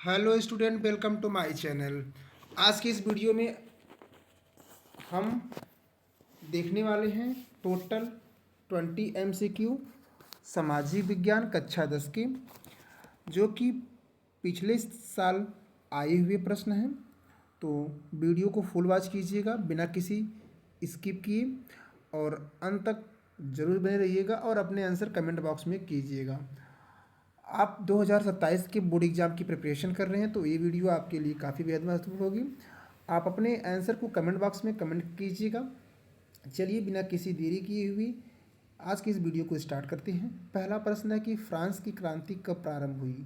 Hello student, welcome to my channel. आज की इस वीडियो में हम देखने वाले हैं टोटल 20 MCQ सामाजिक विज्ञान कक्षा 10 की, जो कि पिछले साल आए हुए प्रश्न हैं। तो वीडियो को फुल वॉच कीजिएगा बिना किसी स्किप किए और अंत तक जरूर बने रहिएगा और अपने आंसर कमेंट बॉक्स में कीजिएगा। आप 2027 के बोर्ड एग्ज़ाम की प्रिपरेशन कर रहे हैं तो ये वीडियो आपके लिए काफ़ी बेहद महत्वपूर्ण होगी। आप अपने आंसर को कमेंट बॉक्स में कमेंट कीजिएगा। चलिए बिना किसी देरी किए हुए आज की इस वीडियो को स्टार्ट करते हैं। पहला प्रश्न है कि फ्रांस की क्रांति कब प्रारंभ हुई?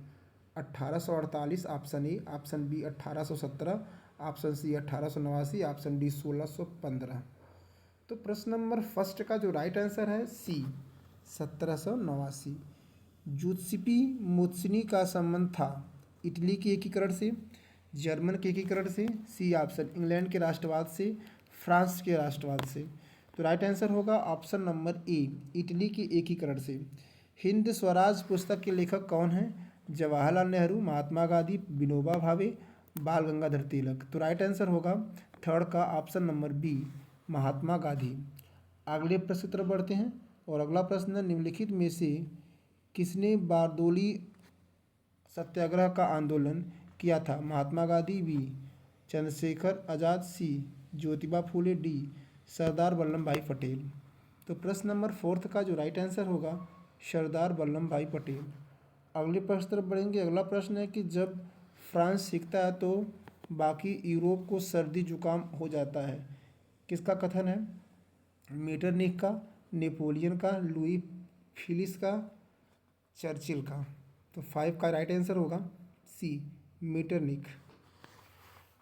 1848, option A, option B 1817, option C 1889, option D 1615। तो प्रश्न नंबर फर्स्ट का जो राइट आंसर है सी 1789। जूसेप्पी मुस्सोलिनी का संबंध था इटली के एकीकरण से, जर्मन के एकीकरण से, सी ऑप्शन इंग्लैंड के राष्ट्रवाद से, फ्रांस के राष्ट्रवाद से। तो राइट आंसर होगा ऑप्शन नंबर ए, इटली के एकीकरण से। हिंद स्वराज पुस्तक के लेखक कौन हैं? जवाहरलाल नेहरू, महात्मा गांधी, विनोबा भावे, बाल गंगाधर तिलक। तो राइट आंसर होगा थर्ड का option number B, Mahatma Gandhi. अगले प्रश्न की तरफ बढ़ते हैं और अगला प्रश्न है, निम्नलिखित में से किसने बारदोली सत्याग्रह का आंदोलन किया था? महात्मा गांधी, बी चंद्रशेखर आज़ाद, सी ज्योतिबा फूले, डी सरदार वल्लभ भाई पटेल। तो प्रश्न नंबर फोर्थ का जो राइट आंसर होगा सरदार वल्लभ भाई पटेल। अगले प्रश्न तरफ बढ़ेंगे। अगला प्रश्न है कि जब फ्रांस सीखता है तो बाकी यूरोप को सर्दी जुकाम हो जाता है, किसका कथन है? मीटरनिख का, नेपोलियन का, लुई फिलिस का, चर्चिल का। तो 5 का राइट आंसर होगा सी मीटरनिख।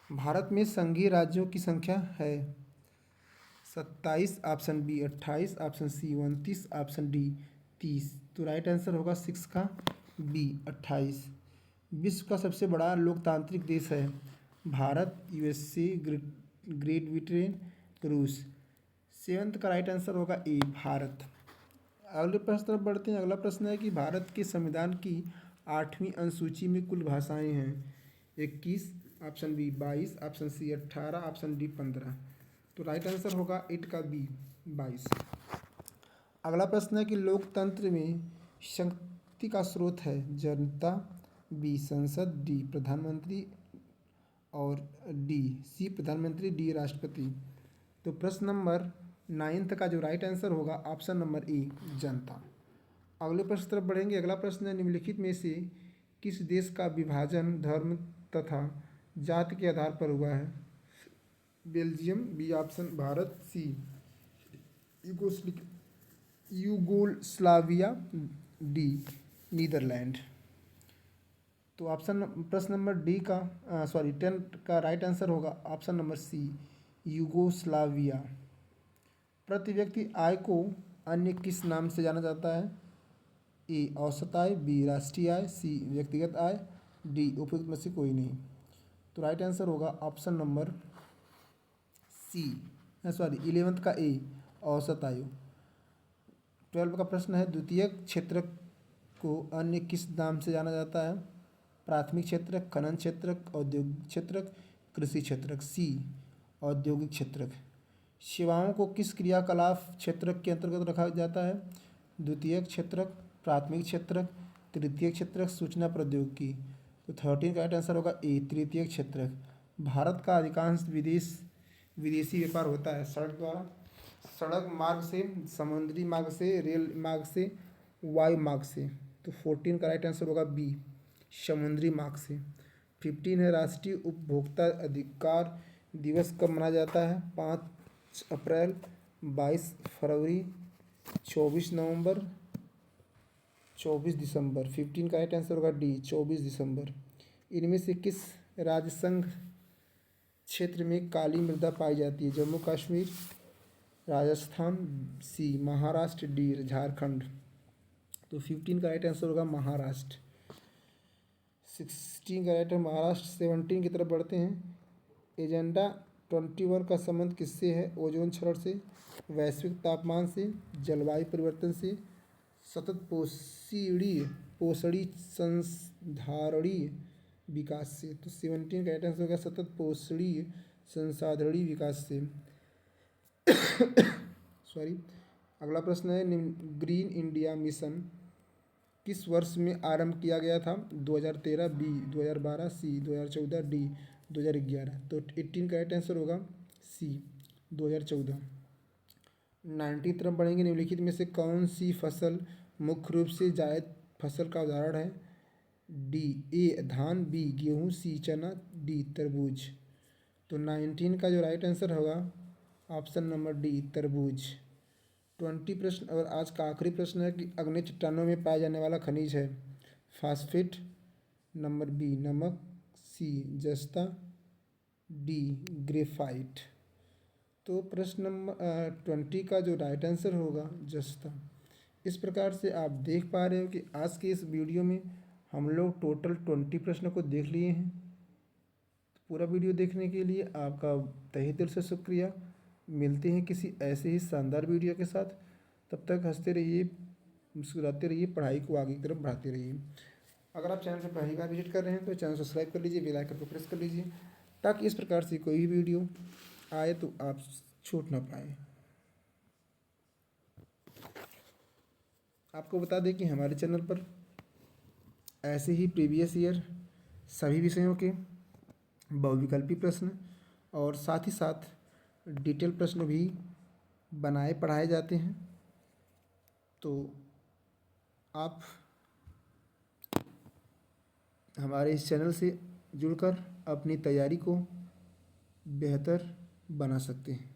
भारत में संघीय राज्यों की संख्या है 27, option B 28, option C 29, option D 30। तो राइट आंसर होगा 6 का बी 28। विश्व का सबसे बड़ा लोकतांत्रिक देश है भारत, यूएसए, ग्रेट ब्रिटेन, रूस। 7 का राइट आंसर होगा ए भारत। अगले प्रश्न तरफ बढ़ते हैं। अगला प्रश्न है कि भारत के संविधान की 8वीं अनुसूची में कुल भाषाएं हैं 21, option B 22, option C 18, option D 15। तो राइट आंसर होगा 8 का बी 22। अगला प्रश्न है कि लोकतंत्र में शक्ति का स्रोत है जनता, बी संसद, डी प्रधानमंत्री और डी सी प्रधानमंत्री, डी राष्ट्रपति। तो प्रश्न नंबर 9 का जो राइट आंसर होगा ऑप्शन नंबर ए जनता। अगले प्रश्न तरफ बढ़ेंगे। अगला प्रश्न है, निम्नलिखित में से किस देश का विभाजन धर्म तथा जाति के आधार पर हुआ है? बेल्जियम, बी ऑप्शन भारत, सी यूगोस्लाविया, डी नीदरलैंड। तो ऑप्शन प्रश्न नंबर डी का 10 का राइट आंसर होगा ऑप्शन नंबर सी यूगोस्लाविया। प्रति व्यक्ति आय को अन्य किस नाम से जाना जाता है? ए औसत आय, बी राष्ट्रीय आय, सी व्यक्तिगत आय, डी उपयुक्त में से कोई नहीं। तो राइट आंसर होगा ऑप्शन नंबर सी 11 का ए औसत आयु। 12 का प्रश्न है, द्वितीयक क्षेत्रक को अन्य किस नाम से जाना जाता है? प्राथमिक क्षेत्रक, खनन क्षेत्रक, औद्योगिक क्षेत्रक, कृषि क्षेत्रक, सी औद्योगिक क्षेत्रक। सेवाओं को किस क्रियाकलाप क्षेत्रक के अंतर्गत रखा जाता है? द्वितीयक क्षेत्रक, प्राथमिक क्षेत्रक, तृतीयक क्षेत्रक, सूचना प्रौद्योगिकी। तो 13 का राइट आंसर होगा ए तृतीयक क्षेत्रक। भारत का अधिकांश विदेशी व्यापार होता है सड़क द्वारा, सड़क मार्ग से, समुद्री मार्ग से, रेल मार्ग से, वायु मार्ग से। तो 14 का राइट आंसर होगा बी समुद्री मार्ग से। 15 है, राष्ट्रीय उपभोक्ता अधिकार दिवस कब मनाया जाता है? 5 अप्रैल, 22 फरवरी, 24 नवंबर, 24 दिसंबर। 15 का राइट आंसर होगा डी 24 दिसंबर। इनमें से किस राज्य संघ क्षेत्र में काली मृदा पाई जाती है? जम्मू कश्मीर, राजस्थान, सी महाराष्ट्र, डी झारखंड। तो 15 का राइट आंसर होगा महाराष्ट्र। 16 का राइट है महाराष्ट्र। 17 की तरफ बढ़ते हैं। एजेंडा 21 का संबंध किससे है? ओजोन क्षरण से, वैश्विक तापमान से, जलवायु परिवर्तन से, सतत पोषणीय संधारणीय विकास से। तो 17 का राइट आंसर होगा सतत पोषणीय संसाधनीय विकास से। सॉरी। अगला प्रश्न है, ग्रीन इंडिया मिशन किस वर्ष में आरंभ किया गया था? 2013, बी 2012, सी 2014, डी 2011। तो 18 का राइट आंसर होगा सी 2014। 90 तरफ बढ़ेंगे। निम्नलिखित में से कौन सी फसल मुख्य रूप से जायद फसल का उदाहरण है? डी ए धान, बी गेहूँ, सी चना, डी तरबूज। तो 19 का जो राइट आंसर होगा ऑप्शन नंबर डी तरबूज। 20 प्रश्न और आज का आखिरी प्रश्न है कि अग्नि चट्टानों में पाया जाने वाला खनिज है? फास्फेट, नंबर बी नमक, सी जस्ता, डी ग्रेफाइट। तो प्रश्न नंबर 20 का जो राइट आंसर होगा जस्ता। इस प्रकार से आप देख पा रहे हो कि आज के इस वीडियो में हम लोग टोटल 20 प्रश्नों को देख लिए हैं। पूरा वीडियो देखने के लिए आपका तहे दिल से शुक्रिया। मिलते हैं किसी ऐसे ही शानदार वीडियो के साथ। तब तक हंसते रहिए, मुस्कुराते रहिए, पढ़ाई को आगे की तरफ बढ़ाते रहिए। अगर आप चैनल पर पहली बार विजिट कर रहे हैं तो चैनल सब्सक्राइब कर लीजिए, बेल आइकन को प्रेस कर लीजिए ताकि इस प्रकार से कोई भी वीडियो आए तो आप छूट ना पाए। आपको बता दें कि हमारे चैनल पर ऐसे ही प्रीवियस ईयर सभी विषयों के बहुविकल्पी प्रश्न और साथ ही साथ डिटेल प्रश्न भी बनाए पढ़ाए जाते हैं। तो आप हमारे इस चैनल से जुड़कर अपनी तैयारी को बेहतर बना सकते हैं।